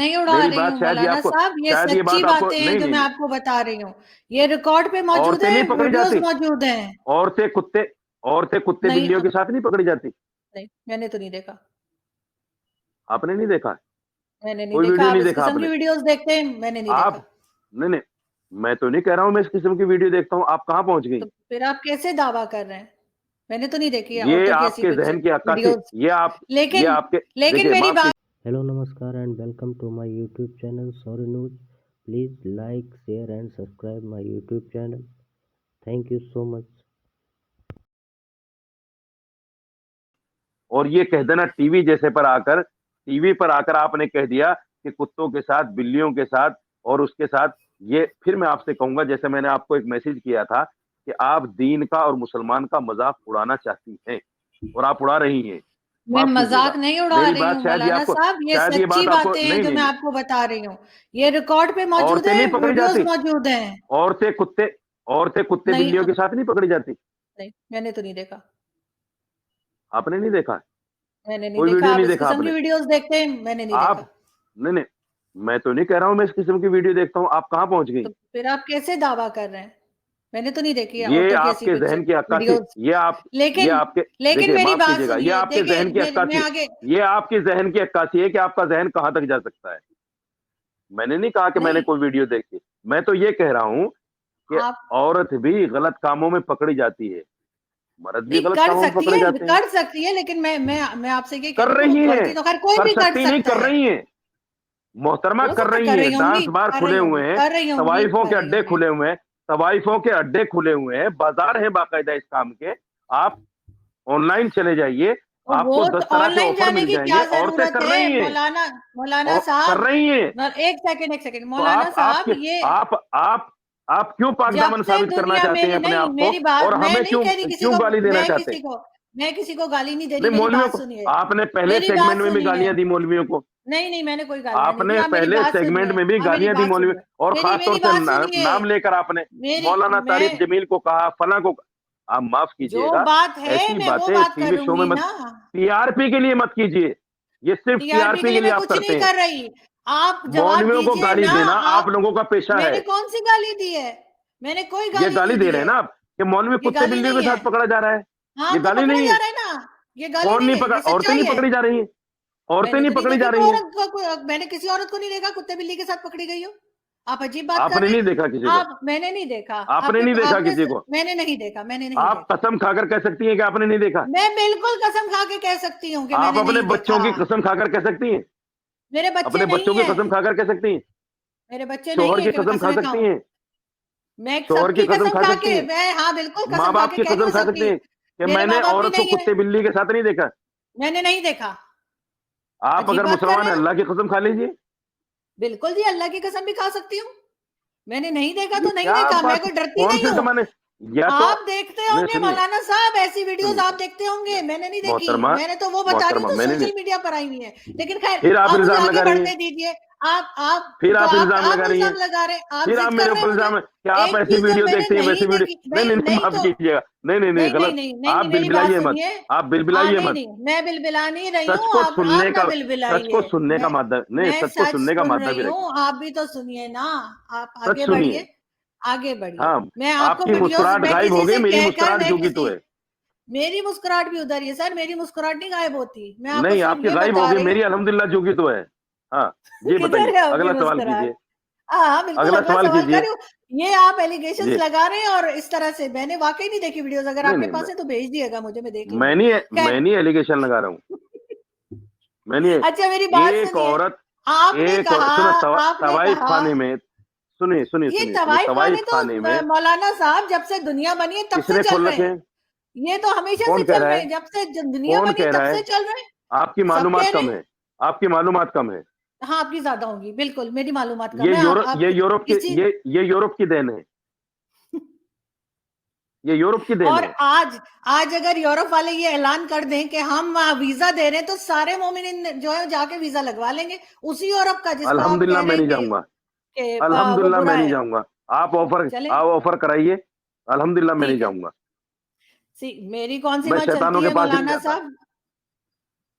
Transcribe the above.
نہیں اڑا میری رہی بات ہوں شاید یہ مولانا آپ کو صاحب، یہ شاید یہ سچی بات آپ کو باتیں ہیں نہیں جو نہیں میں نہیں آپ کو بتا رہی ہوں. یہ ریکارڈ پہ موجود عورتیں ہے، نہیں پکڑی ویڈیوز جاتی. موجود ہیں. عورتیں کتے نہیں بلیوں کے ساتھ نہیں پکڑی جاتی. نہیں، میں نے تو نہیں دیکھا. آپ نے نہیں دیکھا؟ میں نے نہیں کوئی دیکھا. ویڈیو آپ نہیں اس دیکھا آپ قسم کی نے؟ ویڈیوز دیکھتے ہیں؟ میں نے نہیں آپ دیکھا. نہیں میں تو نہیں کہہ رہا ہوں میں اس قسم کی ویڈیو دیکھتا ہوں. آپ کہاں پہنچ گئی؟ تو پھر آپ کیسے دعویٰ کر رہے ہیں؟ میں نے تو نہیں دیکھی یہ عورتوں کی آپ ایسی کے کچھ ذہن کی عکاسی. ویڈیوز. یہ لیکن آپ کے لیکن دیکھیے میری معاف بات Hello, Namaskar, and welcome to my YouTube channel Sorry News. Please like, share, and subscribe my YouTube channel. Thank you so much. اور یہ کہہ دینا ٹی وی پر آ کر آپ نے کہہ دیا کہ کتوں کے ساتھ، بلیوں کے ساتھ اور اس کے ساتھ. یہ پھر میں آپ سے کہوں گا، جیسے میں نے آپ کو ایک میسج کیا تھا کہ آپ دین کا اور مسلمان کا مذاق اڑانا چاہتی ہیں اور آپ اڑا رہی ہیں. میں معاف کیجیے گا. مذاق نہیں اڑا میری رہی بات ہوں شاید یہ مولانا آپ کو صاحب، یہ شاید یہ سچی بات آپ کو باتیں ہیں نہیں جو نہیں میں نہیں آپ کو بتا رہی ہوں. یہ ریکارڈ پہ موجود عورتیں ہے، نہیں پکڑی ویڈیوز جاتی. موجود ہیں. عورتیں کتے نہیں بلیوں کے ساتھ نہیں پکڑی جاتی. نہیں، میں نے تو نہیں دیکھا. آپ نے نہیں دیکھا؟ میں نے نہیں کوئی دیکھا. ویڈیو آپ نہیں اس دیکھا آپ قسم نے؟ کی ویڈیوز دیکھتے ہیں؟ میں نے نہیں آپ دیکھا. نہیں میں تو نہیں کہہ رہا ہوں میں اس قسم کی ویڈیو دیکھتا ہوں. آپ کہاں پہنچ گئی؟ تو پھر آپ کیسے دعویٰ کر رہے ہیں؟ میں نے تو نہیں دیکھی یہ عورتوں کی آپ ایسی کے کچھ ذہن کی عکاسی. ویڈیوز. یہ لیکن آپ کے لیکن دیکھیے میری معاف بات کیجیے گا، یہ سنیے. آپ کے دیکھیں ذہن کی میں عکاسی. آگے یہ آپ کے ذہن کی عکاسی ہے کہ آپ کا ذہن کہاں تک جا سکتا ہے. میں نے نہیں کہا کہ میں نے نہیں. کوئی ویڈیو دیکھی. میں تو یہ کہہ رہا ہوں کہ آپ عورت بھی غلط کاموں میں پکڑی جاتی ہے، مرد بھی نہیں غلط کر کاموں میں سکتی پکڑے ہے، جاتے ہیں. کر سکتی ہے، لیکن میں آپ سے یہ کہہ کر رہی ہوں رہی ہیں. غلطی تو خیر کوئی کر بھی کر سکتی نہیں، سکتا کر ہے. رہی ہیں. محترمہ ہو کر سکتا ہے رہی کر ہیں. رہی ہوں گی، ڈانس بار کر کھلے رہی ہوں ہوئے گی، ہیں، کر رہی ہوں گی، طوائفوں کر کے رہی اڈے ہوں گی. کھلے ہوئے ہیں. طوائفوں کے اڈے کھلے ہوئے ہیں، بازار ہیں باقاعدہ اس کام کے. آپ آن لائن چلے جائیے، تو آپ کو وہ تو 10 طرح آن کے لائن آفر جانے مل کی جائیں گے. کیا عورتیں ضرورت کر ہے رہی ہیں. مولانا کر صاحب. رہی ہیں. ایک سیکنڈ تو مولانا صاحب، یہ آپ کیوں پاک جب دامن سے ثابت کرنا دنیا چاہتے ہیں میری اپنے نہیں آپ کو، میری بات اور میں ہمیں نہیں کہہ رہی کیوں گالی دینا چاہتے ہیں؟ میں کسی کو گالی نہیں دے رہی. نہیں، میری مولویوں بات کو سنیے. آپ نے پہلے میری سیگمنٹ بات میں بھی سنیے. گالیاں دی مولویوں کو. نہیں میں نے کوئی گالیاں آپ نہیں دی. نے آپ میری پہلے بات سیگمنٹ سنیے. میں بھی آپ میری گالیاں دی بات مولوی، سنیے. اور خاص طور میری سے بات سنیے. نام لے کر آپ نے مولانا میں طارق جمیل کو کہا، فلاں کو. آپ معاف جو کیجیے گا، بات ہے ایسی میں وہ باتیں بات ٹی وی کروں شو میں گی مت. نا. ٹی آر پی کے لیے مت کیجیے. یہ صرف T T R R P کے پی لیے کے میں لیے آپ کچھ کرتے نہیں ہیں. کر رہی. آپ جواب مولویوں کو دیجئے گالی نا. دینا آپ لوگوں کا پیشہ میں ہے. نے کون سی گالی دی ہے؟ میں نے کوئی یہ گالی گالی نہیں دے دی رہے ہیں ہے. نا آپ کہ مولوی یہ کتے گالی بلیوں کے نہیں ہے. ساتھ پکڑا جا رہا ہے. ہاں یہ تو گالی پکڑا نہیں ہے. جا رہا ہے نا. یہ گالی کون نہیں نہیں ہے، پکڑا؟ یہ عورتیں سچائی نہیں ہے. پکڑی جا رہی ہیں. میں عورتیں نے تو نہیں نہیں پکڑی دیکھی جا کوئی رہی ہیں. عورت میں نے کسی عورت کو نہیں دیکھا کتے بلی کے ساتھ پکڑی گئی ہو. آپ عجیب بات آپ کر نے رہے نہیں ہیں. دیکھا کسی کو. میں نے نہیں دیکھا. آپ نے نہیں دیکھا کسی کو. میں نے نہیں دیکھا. میں نے نہیں آپ دیکھا. قسم کھا کر کہہ سکتی ہیں کہ آپ نے نہیں دیکھا. میں بالکل قسم کھا کے کہہ سکتی ہوں کہ میں آپ نے اپنے نہیں بچوں دیکھا. کی قسم کھا کر کہہ سکتی ہیں. میرے بچے اپنے بچوں نہیں کی ہیں. قسم کھا کر کہہ سکتی ہیں. میرے بچے شوہر نہیں ہیں کی کہ میں قسم کھا قسمیں سکتی کھاؤں. ہیں. میں شوہر سب کی کی قسم قسم کھا کھا سکتی کے ہیں. ہاں بالکل ماں قسم کھا باپ کے کی کہہ قسم دوں کھا سب سکتی کی. ہیں کہ میرے میں نے ماں باپ بھی عورت کو نہیں ہے. کتے بلی کے ساتھ نہیں دیکھا. میں نے نہیں دیکھا. آپ عجیب اگر بات کر مسلمان رہے ہیں ہیں. اللہ کی قسم کھا لیجیے. بالکل جی، اللہ کی قسم بھی کھا سکتی ہوں. میں نے نہیں دیکھا یہ تو نہیں کیا دیکھا. میں بات، کوئی ڈرتی کون نہیں سے ہوں. زمانے. یا تو آپ دیکھتے ہوں نہیں، گے سنیے مولانا صاحب، ایسی ویڈیوز سنیے آپ دیکھتے ہوں گے. میں نے نہیں دیکھی. محترمہ میں نے تو وہ بتا رہی ہوں محترمہ جو میں نے نہیں. سوشل میڈیا پر آئی ہوئی ہے. لیکن خیر پھر آپ آپ مجھے الزام آگے لگا رہی ہیں. بڑھنے دیجئے. آپ پھر تو آپ آپ الزام لگا رہی ہیں. الزام لگا رہے ہیں. آپ پھر آپ ضد میرے کر رہے اوپر ہیں مجھے. الزام ہے کہ آپ ایک ایسی چیز ویڈیو میں نے دیکھتے ہیں، ویسی نہیں ویڈیو. دیکھی. نہیں نہیں نہیں، نہیں معاف تو کیجیے گا. نہیں غلط. آپ میری بات بلبلائیے مت. سنیے. آپ ہاں بلبلائیے مت. نہیں میں بلبلا نہیں رہی سچ ہوں. کو آپ سننے نہ کا سچ کو بلبلائیے. سننے کا مادہ نہیں، میں سچ کو سچ سننے کا سن مادہ بھی رہی رکھیے. ہوں. آپ بھی تو سنیے نا. آپ سچ آگے سنیے. بڑھیے. آگے بڑھیے. ہاں، میں آپ آپ کو کی ویڈیوز مسکراہٹ میں غائب کسی ہو گئی، سے میری کہہ کر مسکراہٹ میں جو کی تو کسی ہے. میری مسکراہٹ بھی ادھر ہی ہے سر. میری مسکراہٹ نہیں غائب ہوتی. میں آپ کو نہیں، آپ صرف کی یہ غائب بتا ہو گئی، رہی ہوں. میری الحمدللہ جو کی تو ہے. ہاں جی کدھر بتائیے، ہے آپ کی اگلا سوال مسکراہٹ؟ کیجیے. ہاں بالکل اگلا اگلا سوال سوال کیجیے. کر رہی ہوں. یہ آپ ایلیگیشنز جی لگا رہے ہیں اور اس طرح سے. میں نے واقعی نہیں دیکھی ویڈیوز. اگر نہیں آپ کے نہیں پاس ہے تو بھیج دیے گا مجھے، میں دیکھ لوں میں گی. خیر نہیں ایلیگیشن لگا رہا ہوں. میں نہیں. اچھا میری بات ایک سنیے. عورت سنو آپ نے طوائف کہا خانے میں. یہ سنیے طوائف خانے طوائف تو خانے میں مولانا صاحب جب سے دنیا بنی ہے تب کس سے نے چل کھول رہے رکھے ہیں. ہیں؟ یہ تو ہمیشہ سے کون کہہ چل رہا رہے ہے؟ ہیں. جب سے دنیا کون بنی کہہ تب رہا ہے؟ سے چل رہے ہیں. آپ کی سب کہہ معلومات رہے کم ہیں. ہے. آپ کی معلومات کم ہے. ہاں آپ کی زیادہ ہوں گی. بالکل میری معلومات کم یہ ہے. یورپ آپ یہ یورپ کی کسی یہ یورپ کی دین ہے. یہ یورپ کی دین اور ہے. آج اگر یورپ والے یہ اعلان کر دیں کہ ہم ویزا دے رہے ہیں تو سارے مومنین جو ہے جا کے ویزا لگوا لیں گے اسی یورپ کا جس کو آپ الحمدللہ کہہ رہے میں ہیں نہیں جاؤں گا. کہ وہ الحمدللہ میں برا نہیں ہے. جاؤں گا. آپ چلیں آفر کرائیے. الحمدللہ میں نہیں ٹھیک ہے. جاؤں گا. میری کون سی میں ماں شیطانوں چلتی کے ہے پاس ہی نہیں مولانا جاتا. صاحب؟